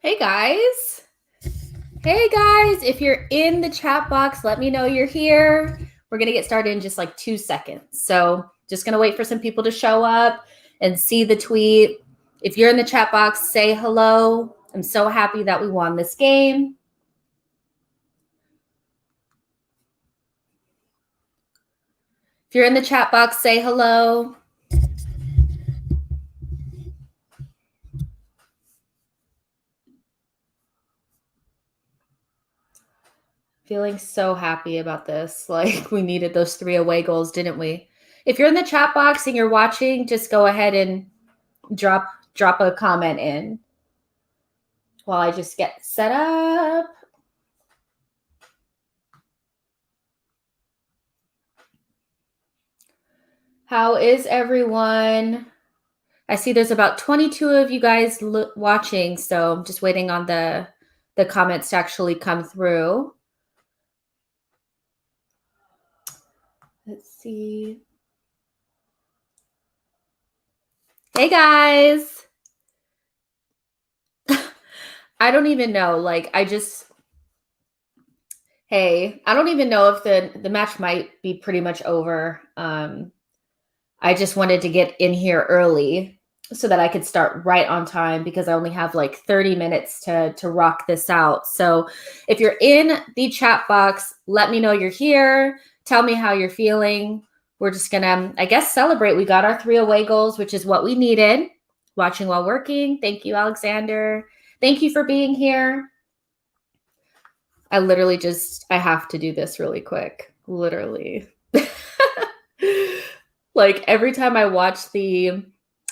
Hey guys. Hey guys, if you're in the chat box, let me know you're here. We're going to get started in just like 2 seconds. So just going to wait for some people to show up and see the tweet. If you're in the chat box, say hello. I'm so happy that we won this game. If you're in the chat box, say hello. Feeling so happy about this. Like we needed those 3 away goals, didn't we? If you're in the chat box and you're watching, just go ahead and drop a comment in while I just get set up. How is everyone? I see there's about 22 of you guys watching, so I'm just waiting on the comments to actually come through. Let's see. Hey guys. I don't even know. Like I don't even know if the match might be pretty much over. I just wanted to get in here early so that I could start right on time because I only have like 30 minutes to rock this out. So if you're in the chat box, let me know you're here. Tell me how you're feeling. We're just going to, I guess, celebrate. We got our 3 away goals, which is what we needed. Watching while working. Thank you, Alexander. Thank you for being here. I have to do this really quick. Literally. Like every time I watch the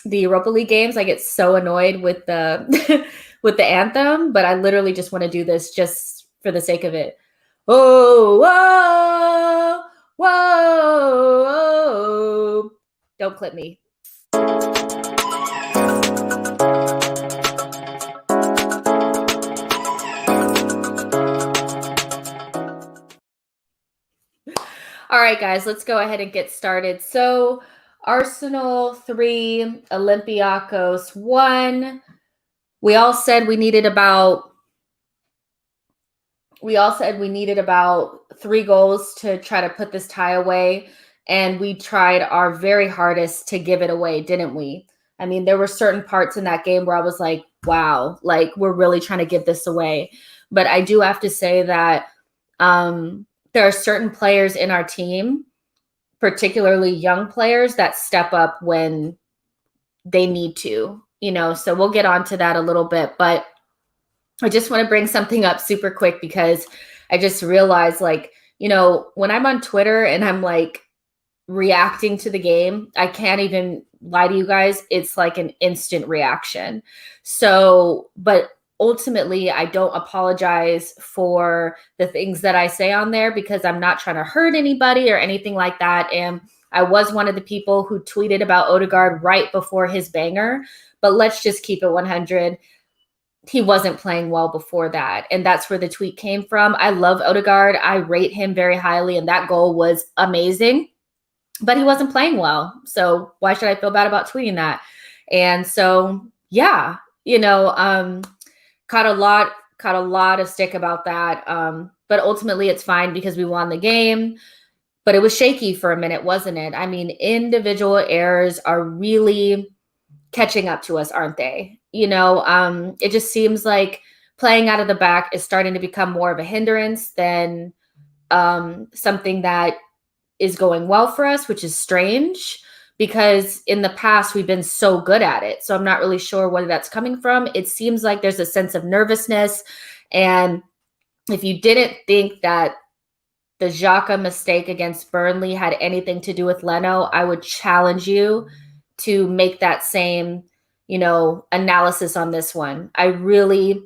Europa League games, I get so annoyed with the with the anthem, but I literally just want to do this just for the sake of it. Oh, whoa, whoa, whoa. Don't clip me. All right, guys, let's go ahead and get started. So Arsenal 3, Olympiacos 1. We all said we needed about 3 goals to try to put this tie away. And we tried our very hardest to give it away, didn't we? I mean, there were certain parts in that game where I was like, wow, like we're really trying to give this away. But I do have to say that there are certain players in our team, particularly young players, that step up when they need to, so we'll get on to that a little bit. But I just want to bring something up super quick because I just realized, like, when I'm on Twitter and I'm like reacting to the game, I can't even lie to you guys. It's like an instant reaction. So, but ultimately, I don't apologize for the things that I say on there because I'm not trying to hurt anybody or anything like that. And I was one of the people who tweeted about Odegaard right before his banger, but let's just keep it 100. He wasn't playing well before that. And that's where the tweet came from. I love Odegaard. I rate him very highly. And that goal was amazing, but he wasn't playing well. So why should I feel bad about tweeting that? And so, yeah, caught a lot of stick about that. But ultimately it's fine because we won the game. But it was shaky for a minute, wasn't it? I mean, individual errors are really catching up to us, aren't they? It just seems like playing out of the back is starting to become more of a hindrance than something that is going well for us, which is strange because in the past we've been so good at it. So I'm not really sure where that's coming from. It seems like there's a sense of nervousness. And if you didn't think that the Xhaka mistake against Burnley had anything to do with Leno, I would challenge you to make that same, analysis on this one. I really,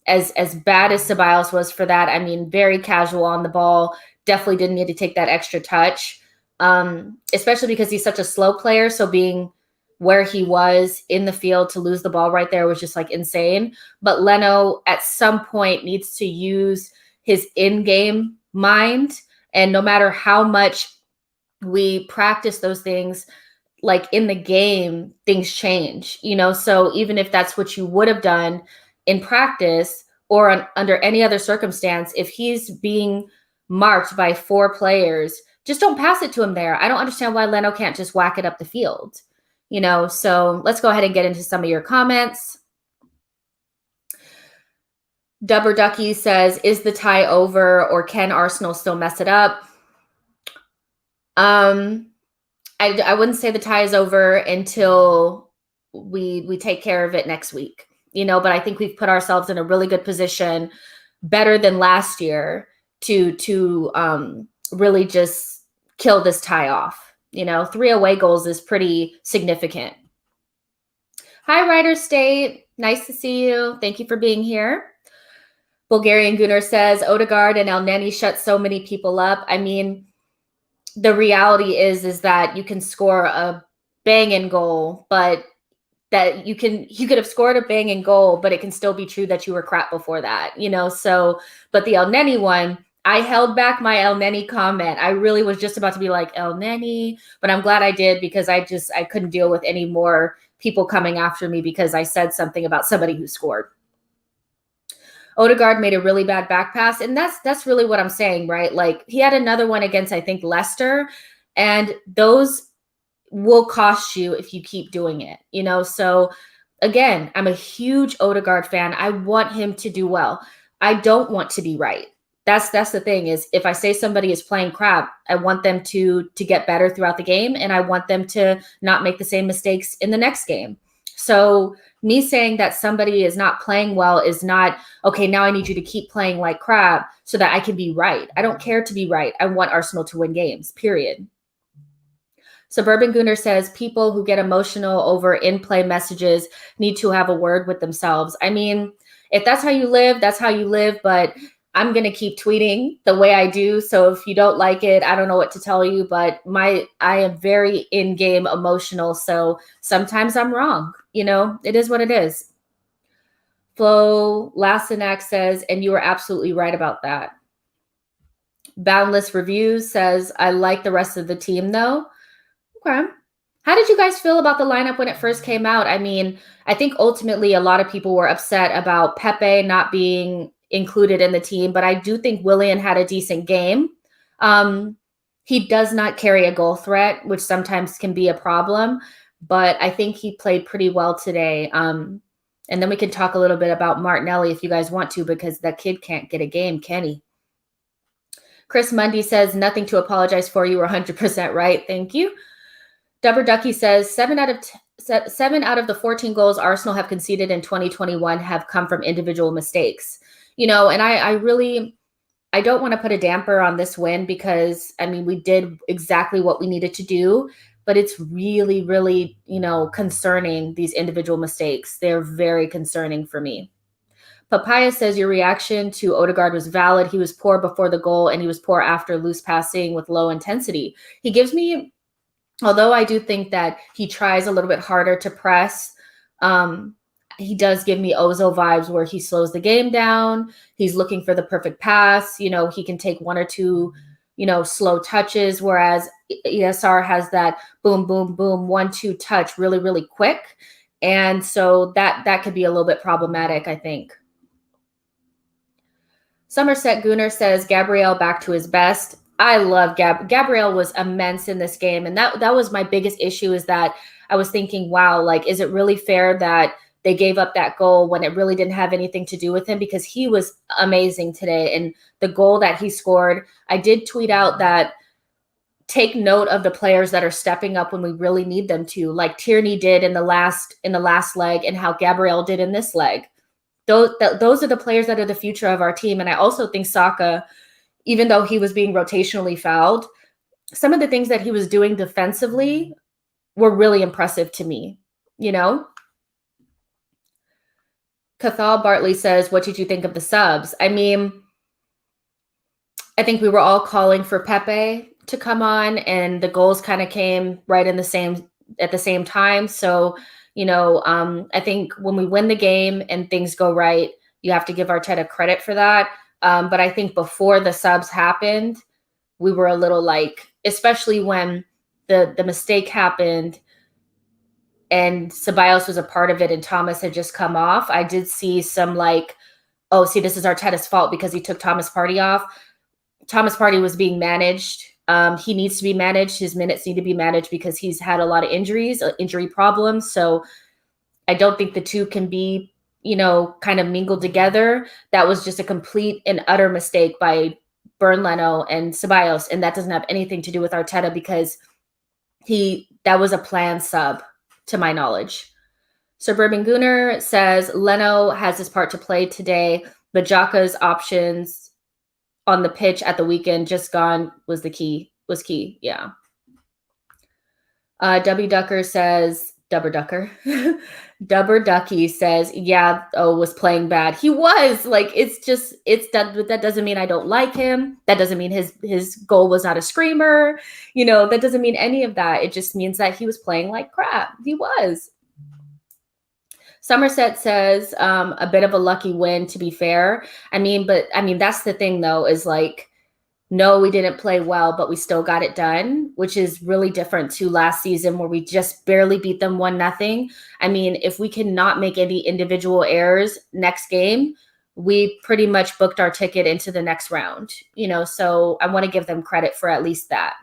as bad as Ceballos was for that, I mean, very casual on the ball, definitely didn't need to take that extra touch, especially because he's such a slow player. So being where he was in the field to lose the ball right there was just like insane. But Leno at some point needs to use his in-game mind. And no matter how much we practice those things, like in the game, things change, so even if that's what you would have done in practice or under any other circumstance, if he's being marked by 4 players, just don't pass it to him there. I don't understand why Leno can't just whack it up the field, So let's go ahead and get into some of your comments. Dubber Ducky says, is the tie over or can Arsenal still mess it up? I wouldn't say the tie is over until we take care of it next week, but I think we've put ourselves in a really good position, better than last year, to really just kill this tie off. 3 away goals is pretty significant. Hi, Ryder State. Nice to see you. Thank you for being here. Bulgarian Gunnar says, Odegaard and El Neni shut so many people up. I mean, the reality is that you can score a banging goal, but that you could have scored a banging goal, but it can still be true that you were crap before that, So, but the El Neni one, I held back my El Neni comment. I really was just about to be like El Neni, but I'm glad I did, because I couldn't deal with any more people coming after me because I said something about somebody who scored. Odegaard made a really bad back pass, and that's really what I'm saying, right? Like, he had another one against, I think, Leicester, and those will cost you if you keep doing it, So again, I'm a huge Odegaard fan. I want him to do well. I don't want to be right. That's the thing, is if I say somebody is playing crap, I want them to get better throughout the game, and I want them to not make the same mistakes in the next game. So me saying that somebody is not playing well is not, okay, now I need you to keep playing like crap so that I can be right. I don't care to be right. I want Arsenal to win games, period. Suburban Gunner says, people who get emotional over in-play messages need to have a word with themselves. I mean, if that's how you live, that's how you live, but I'm going to keep tweeting the way I do. So if you don't like it, I don't know what to tell you, but I am very in-game emotional. So sometimes I'm wrong. It is what it is. Flo Lassinac says, and you were absolutely right about that. Boundless Reviews says, I like the rest of the team though. Okay. How did you guys feel about the lineup when it first came out? I mean, I think ultimately a lot of people were upset about Pepe not being included in the team, but I do think Willian had a decent game. He does not carry a goal threat, which sometimes can be a problem, but I think he played pretty well today. And then we can talk a little bit about Martinelli if you guys want to, because that kid can't get a game, can he? Chris Mundy says, nothing to apologize for. You were 100% right. Thank you. Dubber Ducky says, 7 out of the 14 goals Arsenal have conceded in 2021 have come from individual mistakes. And I don't want to put a damper on this win, because, I mean, we did exactly what we needed to do, but it's really, really, concerning, these individual mistakes. They're very concerning for me. Papaya says, your reaction to Odegaard was valid. He was poor before the goal, and he was poor after loose passing with low intensity. He gives me, although I do think that he tries a little bit harder to press, he does give me Ozil vibes, where he slows the game down. He's looking for the perfect pass. He can take 1 or 2, slow touches, whereas ESR has that boom, boom, boom, 1-2 touch really, really quick. And so that could be a little bit problematic, I think. Somerset Gunner says, Gabriel back to his best. I love Gabriel was immense in this game. And that was my biggest issue, is that I was thinking, wow, like, is it really fair that they gave up that goal when it really didn't have anything to do with him? Because he was amazing today. And the goal that he scored, I did tweet out that take note of the players that are stepping up when we really need them to, like Tierney did in the last leg, and how Gabriel did in this leg. Those are the players that are the future of our team. And I also think Saka, even though he was being rotationally fouled, some of the things that he was doing defensively were really impressive to me, Cathal Bartley says, what did you think of the subs? I mean, I think we were all calling for Pepe to come on, and the goals kind of came right at the same time. So, I think when we win the game and things go right, you have to give Arteta credit for that. But I think before the subs happened, we were a little like, especially when the mistake happened, and Ceballos was a part of it and Thomas had just come off, I did see some like, oh, see, this is Arteta's fault because he took Thomas Partey off. Thomas Partey was being managed. He needs to be managed. His minutes need to be managed because he's had a lot of injuries, injury problems. So I don't think the two can be, kind of mingled together. That was just a complete and utter mistake by Bernd Leno and Ceballos. And that doesn't have anything to do with Arteta because that was a planned sub, to my knowledge. Suburban Gooner says Leno has his part to play today, but Xhaka's options on the pitch at the weekend just gone was key. Yeah. W Ducker says, Dubber Ducker. Dubber Ducky says, yeah, was playing bad. He was like, that doesn't mean I don't like him. That doesn't mean his goal was not a screamer. That doesn't mean any of that. It just means that he was playing like crap. He was. Somerset says, a bit of a lucky win, to be fair. But that's the thing though, is like, no, we didn't play well, but we still got it done, which is really different to last season where we just barely beat them 1-0. If we cannot make any individual errors next game, we pretty much booked our ticket into the next round, so I want to give them credit for at least that.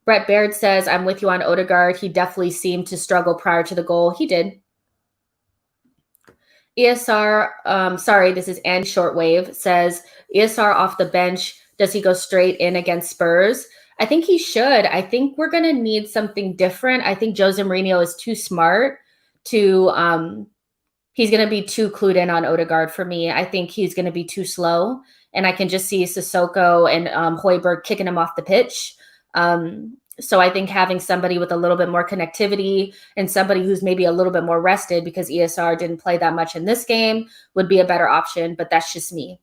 Brett Baird says, I'm with you on Odegaard. He definitely seemed to struggle prior to the goal. He did. ESR, sorry, this is Ann Shortwave, says, ESR off the bench, does he go straight in against Spurs? I think he should. I think we're going to need something different. I think Jose Mourinho is too smart to, he's going to be too clued in on Odegaard for me. I think he's going to be too slow, and I can just see Sissoko and Højbjerg kicking him off the pitch. So I think having somebody with a little bit more connectivity and somebody who's maybe a little bit more rested because ESR didn't play that much in this game would be a better option, but that's just me.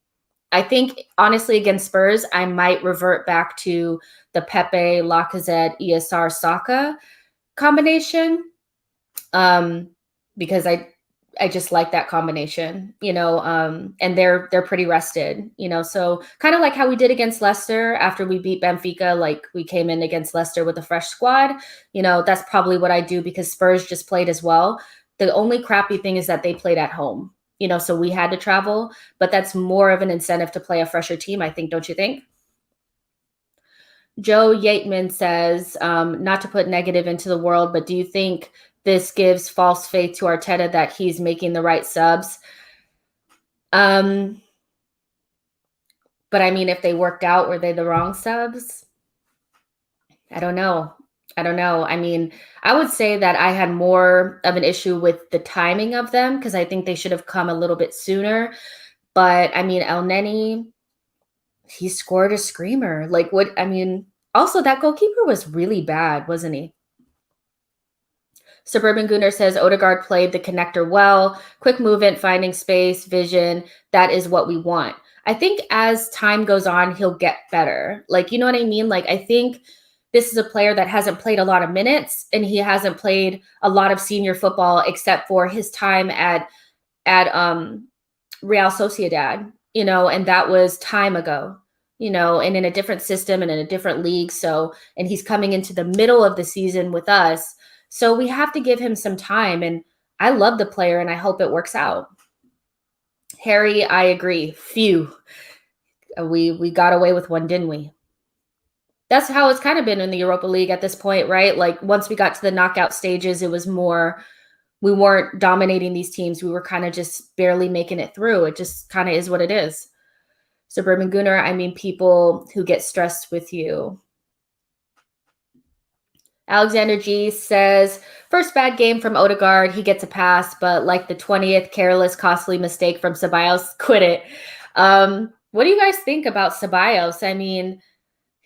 I think, honestly, against Spurs, I might revert back to the Pepe, Lacazette, ESR, Saka combination because I just like that combination, and they're pretty rested, so kind of like how we did against Leicester after we beat Benfica, like we came in against Leicester with a fresh squad, that's probably what I do because Spurs just played as well. The only crappy thing is that they played at home, so we had to travel, but that's more of an incentive to play a fresher team, I think, don't you think? Joe Yateman says, not to put negative into the world, but do you think this gives false faith to Arteta that he's making the right subs? But if they worked out, were they the wrong subs? I don't know. I would say that I had more of an issue with the timing of them because I think they should have come a little bit sooner. But El Neni, he scored a screamer. Also that goalkeeper was really bad, wasn't he? Suburban Gooner says Odegaard played the connector well, quick movement, finding space, vision. That is what we want. I think as time goes on, he'll get better. You know what I mean? I think this is a player that hasn't played a lot of minutes and he hasn't played a lot of senior football except for his time at Real Sociedad, and that was time ago, and in a different system and in a different league. So, and he's coming into the middle of the season with us. So we have to give him some time, and I love the player, and I hope it works out. Harry, I agree. Phew. We got away with one, didn't we? That's how it's kind of been in the Europa League at this point, right? Once we got to the knockout stages, it was more, we weren't dominating these teams. We were kind of just barely making it through. It just kind of is what it is. Suburban Gooner, people who get stressed with you. Alexander G says, first bad game from Odegaard. He gets a pass, but like the 20th careless, costly mistake from Ceballos, quit it. What do you guys think about Ceballos?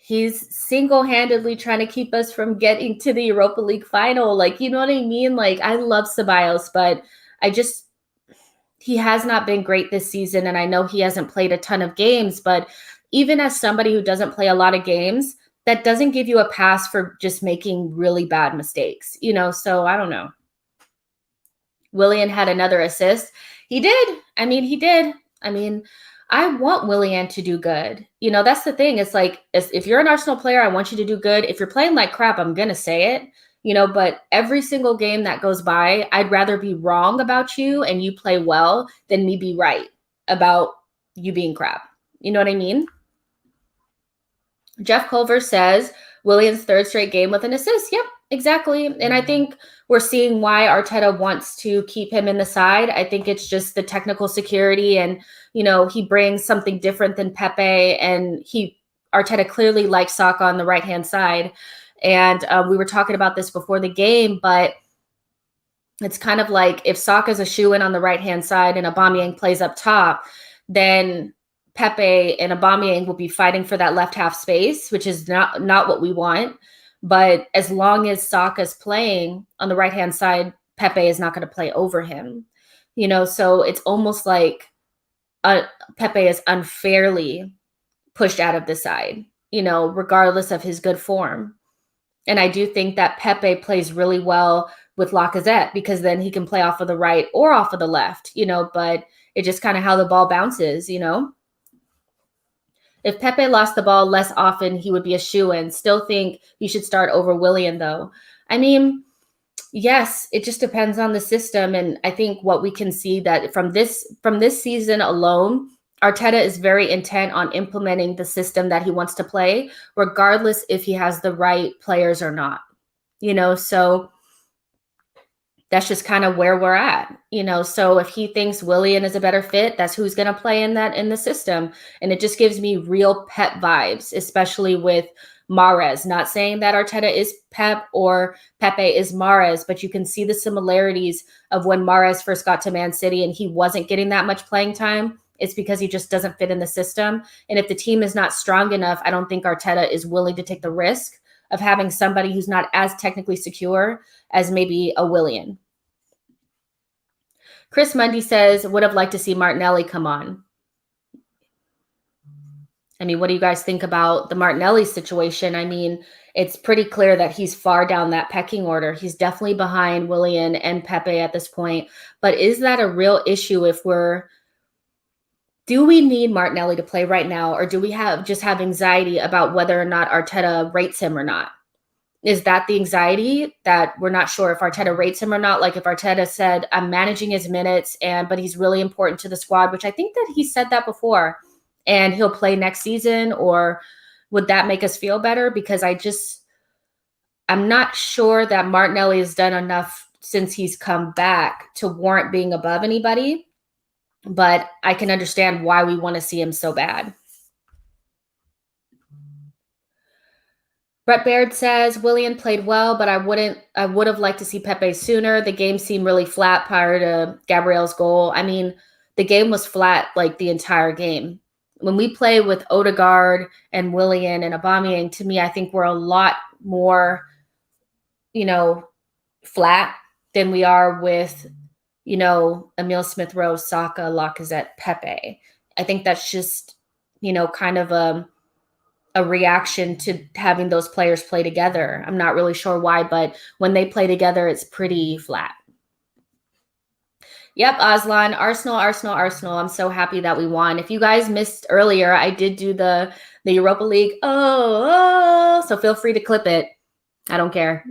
He's single-handedly trying to keep us from getting to the Europa League final. You know what I mean? I love Ceballos, but he has not been great this season, and I know he hasn't played a ton of games, but even as somebody who doesn't play a lot of games, that doesn't give you a pass for just making really bad mistakes, so I don't know. Willian had another assist. He did. He did. I want Willian to do good. That's the thing. It's if you're an Arsenal player, I want you to do good. If you're playing like crap, I'm going to say it. but every single game that goes by, I'd rather be wrong about you and you play well than me be right about you being crap. You know what I mean? Jeff Culver says, Willian's third straight game with an assist. Yep, exactly. And I think we're seeing why Arteta wants to keep him in the side. I think it's just the technical security and, he brings something different than Pepe, and Arteta clearly likes Saka on the right-hand side. And we were talking about this before the game, but it's kind of like if Saka's a shoe-in on the right-hand side and Aubameyang plays up top, then Pepe and Aubameyang will be fighting for that left half space, which is not what we want. But as long as Saka's playing on the right-hand side, Pepe is not going to play over him. So it's almost like Pepe is unfairly pushed out of the side, regardless of his good form. And I do think that Pepe plays really well with Lacazette because then he can play off of the right or off of the left, but it's just kind of how the ball bounces, If Pepe lost the ball less often, he would be a shoo-in. Still think he should start over Willian, though. I mean, yes, it just depends on the system. And I think what we can see that from this season alone, Arteta is very intent on implementing the system that he wants to play, regardless if he has the right players or not. So that's just kind of where we're at, so if he thinks Willian is a better fit, that's who's going to play in the system. And it just gives me real Pep vibes, especially with Mahrez. Not saying that Arteta is Pep or Pepe is Mahrez, but you can see the similarities of when Mahrez first got to Man City and he wasn't getting that much playing time. It's because he just doesn't fit in the system. And if the team is not strong enough, I don't think Arteta is willing to take the risk of having somebody who's not as technically secure as maybe a Willian. Chris Mundy says, would have liked to see Martinelli come on. I mean, what do you guys think about the Martinelli situation? I mean, it's pretty clear that he's far down that pecking order. He's definitely behind Willian and Pepe at this point. But is that a real issue do we need Martinelli to play right now, or do we have anxiety about whether or not Arteta rates him or not? Is that the anxiety that we're not sure if Arteta rates him or not? Like if Arteta said, I'm managing his minutes, but he's really important to the squad, which I think that he said that before, and he'll play next season, or would that make us feel better? Because I'm not sure that Martinelli has done enough since he's come back to warrant being above anybody. But I can understand why we want to see him so bad. Brett Baird says, Willian played well, but I would have liked to see Pepe sooner. The game seemed really flat prior to Gabriel's goal. I mean, the game was flat like the entire game. When we play with Odegaard and Willian and Aubameyang, to me, I think we're a lot more, flat than we are with Emile Smith-Rowe, Saka, Lacazette, Pepe. I think that's just, kind of a reaction to having those players play together. I'm not really sure why, but when they play together, it's pretty flat. Yep, Aslan, Arsenal. I'm so happy that we won. If you guys missed earlier, I did do the Europa League. So feel free to clip it. I don't care.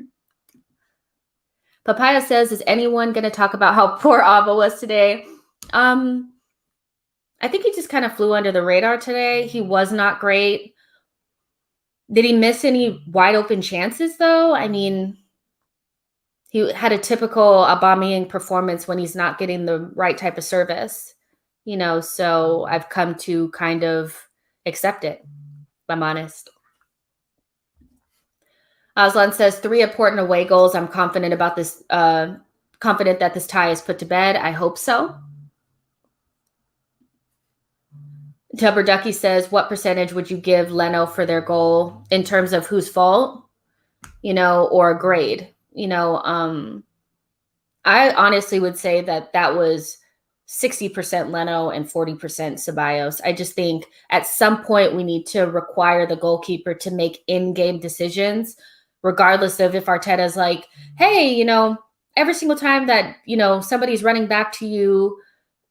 Papaya says, is anyone going to talk about how poor Ava was today? I think he just kind of flew under the radar today. He was not great. Did he miss any wide open chances, though? I mean, he had a typical Aubameyang performance when he's not getting the right type of service, so I've come to kind of accept it, if I'm honest. Aslan says 3 important away goals. I'm confident about this, confident that this tie is put to bed. I hope so. Tubber Ducky says, what percentage would you give Leno for their goal in terms of whose fault, or grade? I honestly would say that was 60% Leno and 40% Ceballos. I just think at some point we need to require the goalkeeper to make in-game decisions, regardless of if Arteta's like, hey, every single time that, somebody's running back to you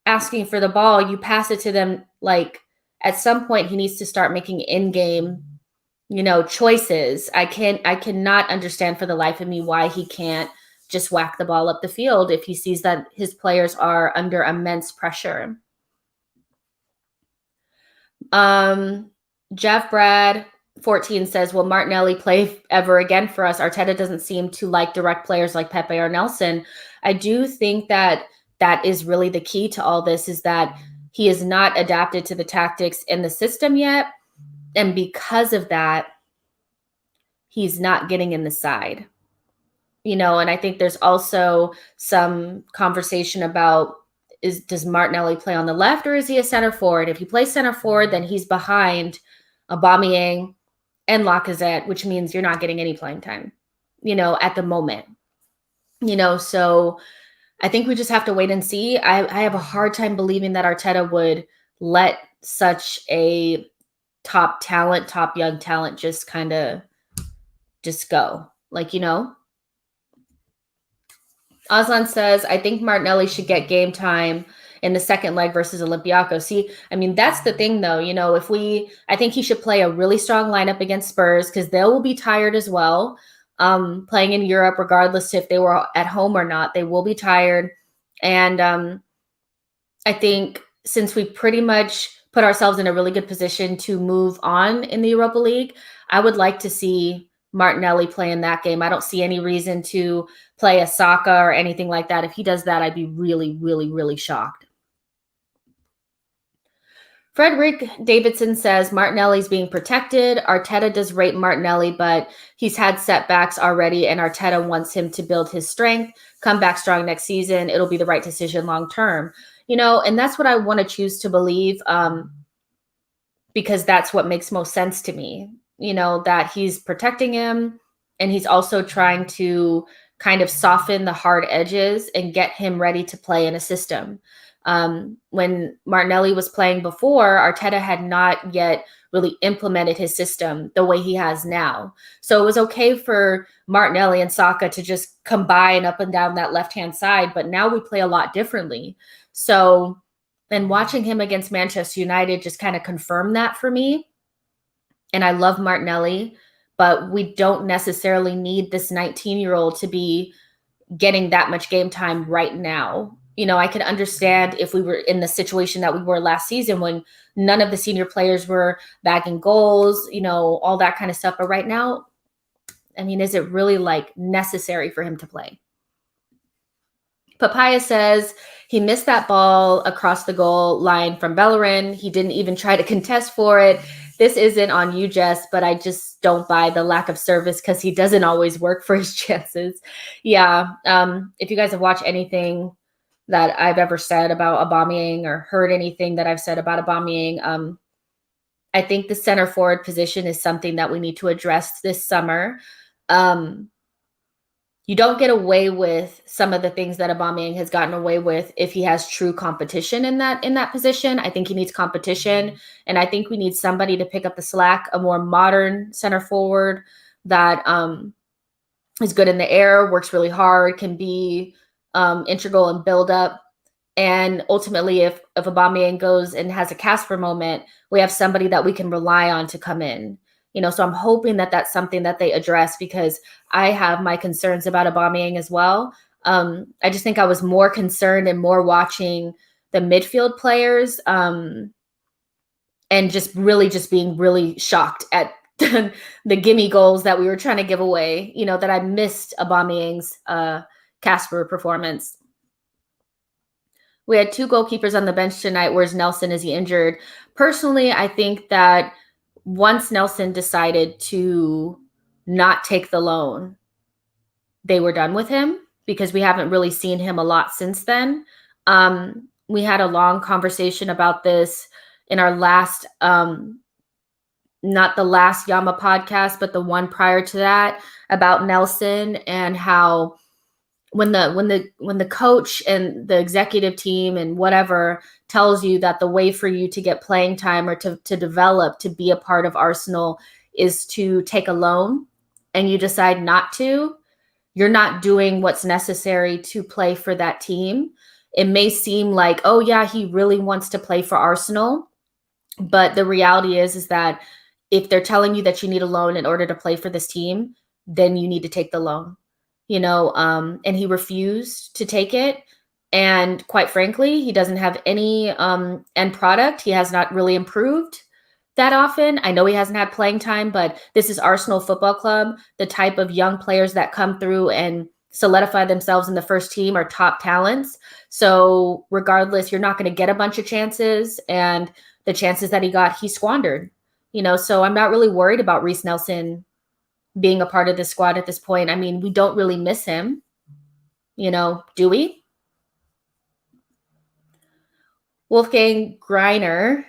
asking for the ball, you pass it to them. Like at some point he needs to start making in-game choices. I cannot understand for the life of me why he can't just whack the ball up the field if he sees that his players are under immense pressure. Jeff Brad 14 says, will Martinelli play ever again for us? Arteta doesn't seem to like direct players like Pepe or Nelson. I do think that is really the key to all this, is that he is not adapted to the tactics in the system yet. And because of that, he's not getting in the side. And I think there's also some conversation about, does Martinelli play on the left or is he a center forward? If he plays center forward, then he's behind Aubameyang and Lacazette, which means you're not getting any playing time, at the moment. So I think we just have to wait and see. I have a hard time believing that Arteta would let such a top young talent just kind of just go. Aslan says, I think Martinelli should get game time in the second leg versus Olympiacos. See, I mean, that's the thing, though. I think he should play a really strong lineup against Spurs, because they will be tired as well. Playing in Europe, regardless if they were at home or not, they will be tired. And I think since we pretty much put ourselves in a really good position to move on in the Europa League, I would like to see Martinelli play in that game. I don't see any reason to play a Saka or anything like that. If he does that, I'd be really, really, really shocked. Frederick Davidson says Martinelli's being protected. Arteta does rate Martinelli, but he's had setbacks already, and Arteta wants him to build his strength, come back strong next season. It'll be the right decision long term. And that's what I want to choose to believe, because that's what makes most sense to me. That he's protecting him, and he's also trying to kind of soften the hard edges and get him ready to play in a system. When Martinelli was playing before, Arteta had not yet really implemented his system the way he has now. So it was okay for Martinelli and Saka to just combine up and down that left-hand side, but now we play a lot differently. So, and watching him against Manchester United just kind of confirmed that for me. And I love Martinelli, but we don't necessarily need this 19-year-old to be getting that much game time right now. I could understand if we were in the situation that we were last season, when none of the senior players were bagging goals, all that kind of stuff. But right now, I mean, is it really necessary for him to play? Papaya says he missed that ball across the goal line from Bellerin. He didn't even try to contest for it. This isn't on you, Jess, but I just don't buy the lack of service, because he doesn't always work for his chances. Yeah. If you guys have watched anything that I've ever said about Aubameyang, or heard anything that I've said about Aubameyang, I think the center forward position is something that we need to address this summer. You don't get away with some of the things that Aubameyang has gotten away with if he has true competition in that position. I think he needs competition, and I think we need somebody to pick up the slack, a more modern center forward that is good in the air, works really hard, can be integral in build up. And ultimately, if Aubameyang goes and has a Casper moment, we have somebody that we can rely on to come in. So I'm hoping that that's something that they address, because I have my concerns about Aubameyang as well. I just think I was more concerned and more watching the midfield players, and just being really shocked at the gimme goals that we were trying to give away, that I missed Aubameyang's Casper performance. We had 2 goalkeepers on the bench tonight. Where's Nelson? Is he injured? Personally, I think that once Nelson decided to not take the loan, they were done with him, because we haven't really seen him a lot since then. We had a long conversation about this in our last, not the last Yama podcast, but the one prior to that, about Nelson, and how when the coach and the executive team and whatever tells you that the way for you to get playing time, or to develop, to be a part of Arsenal, is to take a loan, and you decide not to, you're not doing what's necessary to play for that team. It may seem like, oh yeah, he really wants to play for Arsenal, but the reality is that if they're telling you that you need a loan in order to play for this team, then you need to take the loan, and he refused to take it. And quite frankly, he doesn't have any end product. He has not really improved that often. I know he hasn't had playing time, but this is Arsenal Football Club. The type of young players that come through and solidify themselves in the first team are top talents. So regardless, you're not going to get a bunch of chances. And the chances that he got, he squandered. So I'm not really worried about Reece Nelson being a part of this squad at this point. I mean, we don't really miss him, do we? Wolfgang Greiner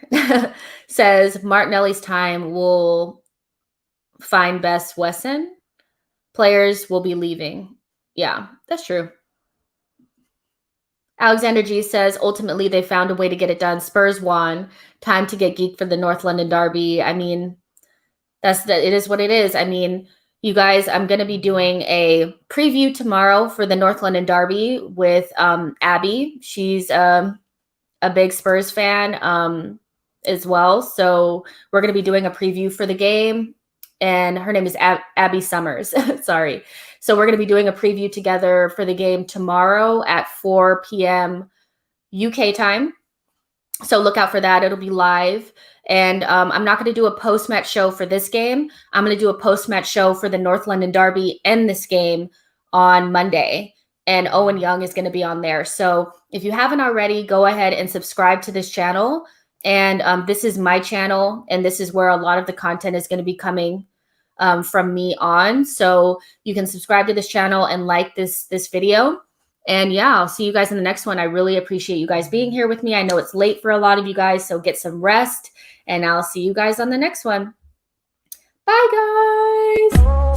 says Martinelli's time will find Best Wesson. Players will be leaving. Yeah, that's true. Alexander G says ultimately they found a way to get it done. Spurs won. Time to get geeked for the North London derby. I mean, it is what it is. I mean, you guys, I'm going to be doing a preview tomorrow for the North London derby with Abby. She's a big Spurs fan as well. So we're going to be doing a preview for the game. And her name is Abby Summers. Sorry. So we're going to be doing a preview together for the game tomorrow at 4 p.m. UK time. So look out for that. It'll be live. And I'm not going to do a post-match show for this game. I'm going to do a post-match show for the North London derby and this game on Monday. And Owen Young is going to be on there. So if you haven't already, go ahead and subscribe to this channel. And this is my channel, and this is where a lot of the content is going to be coming from me on. So you can subscribe to this channel and like this video. And yeah, I'll see you guys in the next one. I really appreciate you guys being here with me. I know it's late for a lot of you guys, so get some rest. And I'll see you guys on the next one. Bye, guys.